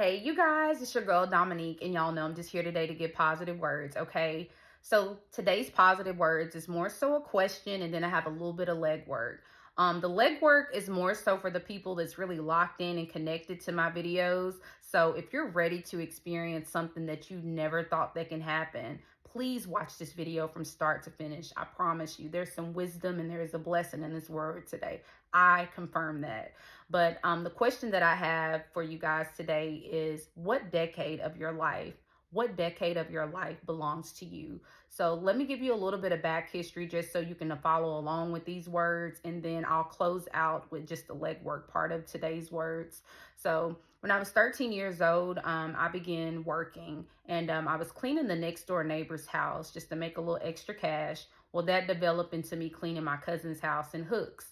Hey, you guys, it's your girl Dominique, and y'all know I'm just here today to give positive words, okay? So today's positive words is more so a question, and then I have a little bit of legwork. The legwork is more so for the people that's really locked in and connected to my videos. So if you're ready to experience something that you never thought that can happen, please watch this video from start to finish. I promise you, there's some wisdom and there is a blessing in this word today. I confirm that. But the question that I have for you guys today is what decade of your life belongs to you? So let me give you a little bit of back history just so you can follow along with these words. And then I'll close out with just the legwork part of today's words. So when I was 13 years old, I began working and I was cleaning the next door neighbor's house just to make a little extra cash. Well, that developed into me cleaning my cousin's house in Hooks.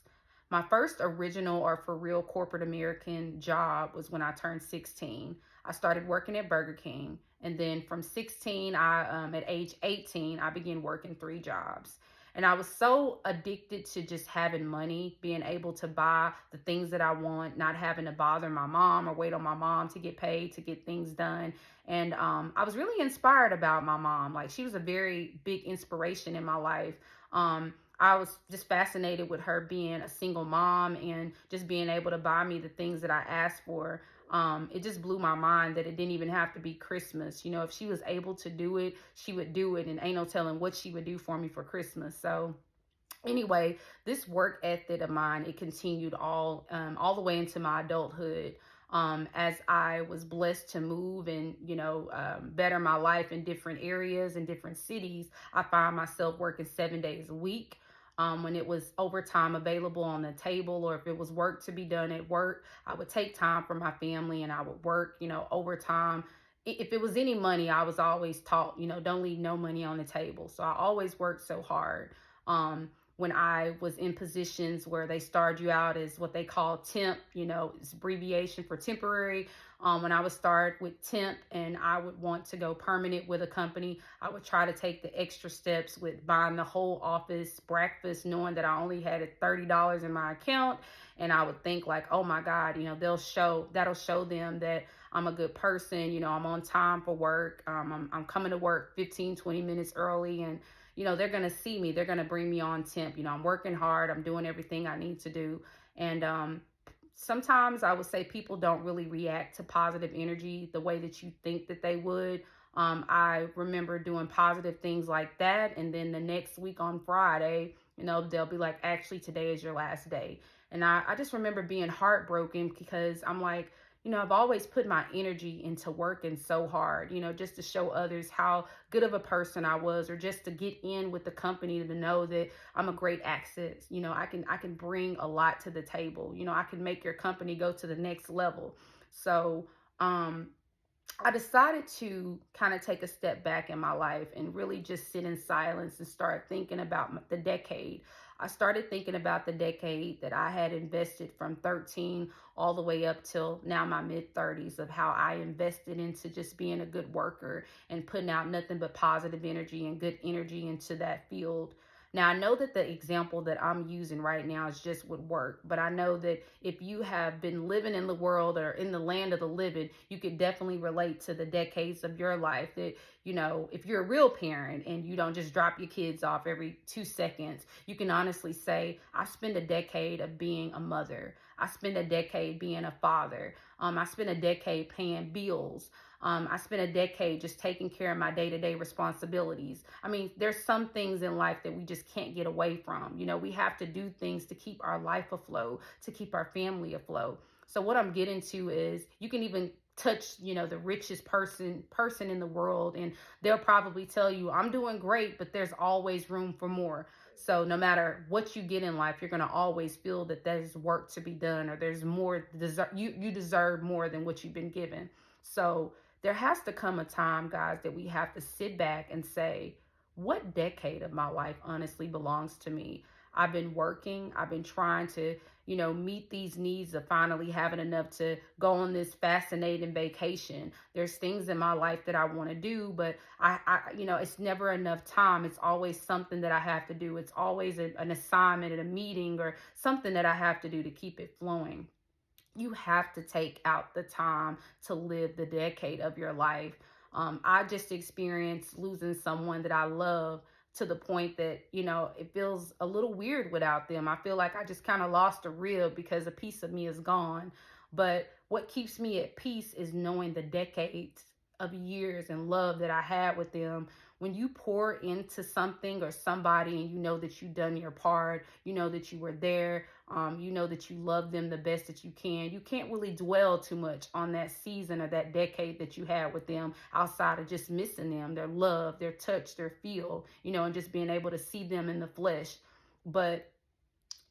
My first original or for real corporate American job was when I turned 16. I started working at Burger King. And then from 16, at age 18, I began working three jobs. And I was so addicted to just having money, being able to buy the things that I want, not having to bother my mom or wait on my mom to get paid to get things done. And I was really inspired about my mom. Like, she was a very big inspiration in my life. I was just fascinated with her being a single mom and just being able to buy me the things that I asked for. It just blew my mind that it didn't even have to be Christmas. You know, if she was able to do it, she would do it, and ain't no telling what she would do for me for Christmas. So anyway, this work ethic of mine, it continued all the way into my adulthood. As I was blessed to move and better my life in different areas and different cities, I found myself working 7 days a week. When it was overtime available on the table, or if it was work to be done at work, I would take time for my family and I would work, overtime. If it was any money, I was always taught, don't leave no money on the table. So I always worked so hard. When I was in positions where they started you out as what they call temp, it's abbreviation for temporary. When I would start with temp and I would want to go permanent with a company, I would try to take the extra steps with buying the whole office breakfast, knowing that I only had $30 in my account. And I would think like, oh my God, that'll show them that I'm a good person. I'm on time for work. I'm coming to work 15, 20 minutes early, and they're going to see me. They're going to bring me on temp. I'm working hard. I'm doing everything I need to do. And sometimes I would say people don't really react to positive energy the way that you think that they would. I remember doing positive things like that. And then the next week on Friday, they'll be like, actually, today is your last day. And I just remember being heartbroken because I'm like, I've always put my energy into working so hard, just to show others how good of a person I was, or just to get in with the company to know that I'm a great asset. I can bring a lot to the table. I can make your company go to the next level. So, I decided to kind of take a step back in my life and really just sit in silence and start thinking about the decade. I started thinking about the decade that I had invested from 13 all the way up till now my mid 30s, of how I invested into just being a good worker and putting out nothing but positive energy and good energy into that field. Now, I know that the example that I'm using right now is just would work, but I know that if you have been living in the world or in the land of the living, you could definitely relate to the decades of your life that, if you're a real parent and you don't just drop your kids off every 2 seconds, you can honestly say, I spent a decade of being a mother. I spent a decade being a father. I spent a decade paying bills. I spent a decade just taking care of my day-to-day responsibilities. I mean, there's some things in life that we just can't get away from. We have to do things to keep our life afloat, to keep our family afloat. So what I'm getting to is you can even touch, the richest person in the world, and they'll probably tell you, I'm doing great, but there's always room for more. So no matter what you get in life, you're going to always feel that there's work to be done, or there's more, you deserve more than what you've been given. So there has to come a time, guys, that we have to sit back and say, what decade of my life honestly belongs to me? I've been working. I've been trying to, meet these needs of finally having enough to go on this fascinating vacation. There's things in my life that I want to do, but it's never enough time. It's always something that I have to do. It's always an assignment at a meeting or something that I have to do to keep it flowing. You have to take out the time to live the decade of your life. I just experienced losing someone that I love to the point that, it feels a little weird without them. I feel like I just kind of lost a rib because a piece of me is gone. But what keeps me at peace is knowing the decades of years and love that I had with them. When you pour into something or somebody and you know that you've done your part, you know that you were there, you know that you love them the best that you can't really dwell too much on that season or that decade that you had with them outside of just missing them, their love, their touch, their feel, and just being able to see them in the flesh. But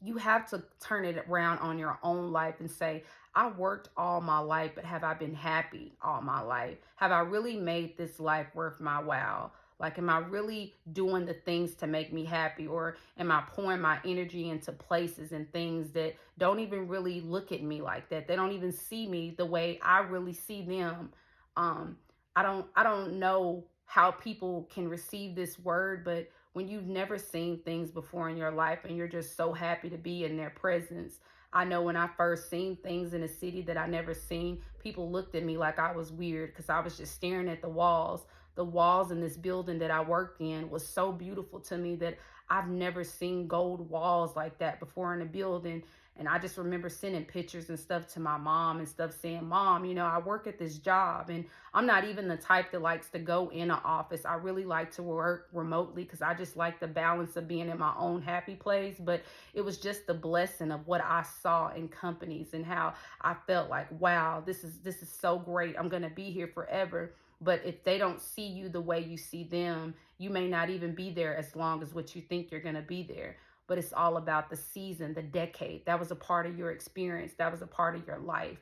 you have to turn it around on your own life and say, I worked all my life, but have I been happy all my life? Have I really made this life worth my while? Like, am I really doing the things to make me happy? Or am I pouring my energy into places and things that don't even really look at me like that? They don't even see me the way I really see them. Um, I don't know how people can receive this word, but when you've never seen things before in your life and you're just so happy to be in their presence. I know when I first seen things in a city that I never seen, people looked at me like I was weird because I was just staring at the walls. The walls in this building that I work in was so beautiful to me that I've never seen gold walls like that before in a building. And I just remember sending pictures and stuff to my mom and stuff saying, Mom, I work at this job and I'm not even the type that likes to go in an office. I really like to work remotely because I just like the balance of being in my own happy place. But it was just the blessing of what I saw in companies and how I felt like, wow, this is so great. I'm going to be here forever. But if they don't see you the way you see them, you may not even be there as long as what you think you're going to be there. But it's all about the season, the decade. That was a part of your experience. That was a part of your life.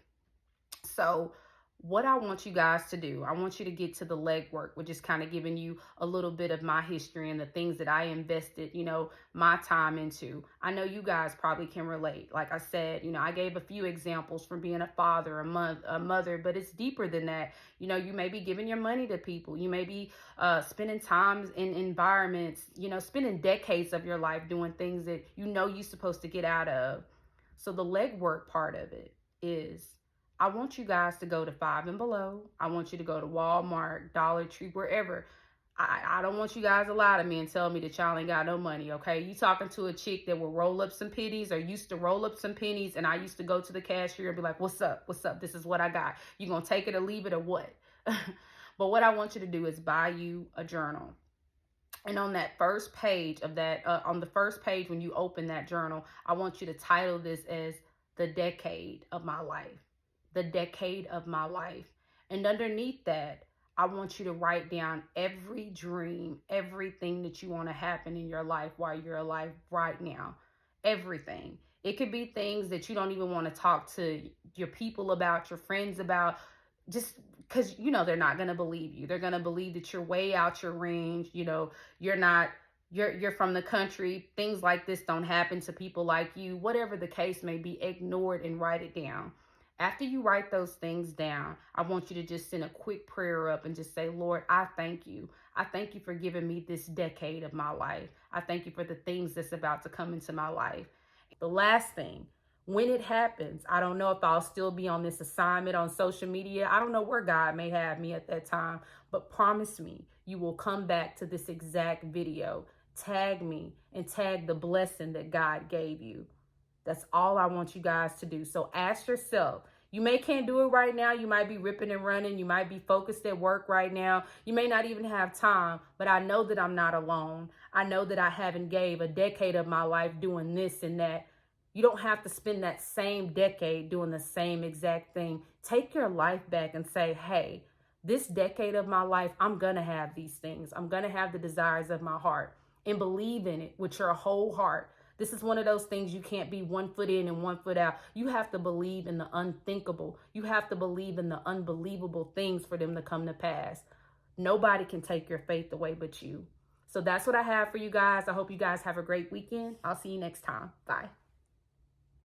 So what I want you guys to do, I want you to get to the legwork, which is kind of giving you a little bit of my history and the things that I invested, my time into. I know you guys probably can relate. Like I said, I gave a few examples from being a father, a mother, but it's deeper than that. You may be giving your money to people. You may be spending times in environments, spending decades of your life doing things that you're supposed to get out of. So the legwork part of it is, I want you guys to go to Five and Below. I want you to go to Walmart, Dollar Tree, wherever. I don't want you guys to lie to me and tell me that y'all ain't got no money, okay? You talking to a chick that will roll up some pennies or used to roll up some pennies, and I used to go to the cashier and be like, what's up? What's up? This is what I got. You gonna take it or leave it or what? But what I want you to do is buy you a journal. And on that first page of that, on the first page when you open that journal, I want you to title this as The Decade of My Life. The decade of my life. And underneath that, I want you to write down every dream, everything that you want to happen in your life while you're alive right now. Everything. It could be things that you don't even want to talk to your people about, your friends about, just because they're not going to believe you. They're going to believe that you're way out your range. You're not, you're from the country. Things like this don't happen to people like you. Whatever the case may be, ignore it and write it down. After you write those things down, I want you to just send a quick prayer up and just say, Lord, I thank you. I thank you for giving me this decade of my life. I thank you for the things that's about to come into my life. The last thing, when it happens, I don't know if I'll still be on this assignment on social media. I don't know where God may have me at that time, but promise me you will come back to this exact video, tag me, and tag the blessing that God gave you. That's all I want you guys to do. So ask yourself, you can't do it right now. You might be ripping and running. You might be focused at work right now. You may not even have time, but I know that I'm not alone. I know that I haven't gave a decade of my life doing this and that. You don't have to spend that same decade doing the same exact thing. Take your life back and say, hey, this decade of my life, I'm going to have these things. I'm going to have the desires of my heart, and believe in it with your whole heart. This is one of those things you can't be 1 foot in and 1 foot out. You have to believe in the unthinkable. You have to believe in the unbelievable things for them to come to pass. Nobody can take your faith away but you. So that's what I have for you guys. I hope you guys have a great weekend. I'll see you next time. Bye.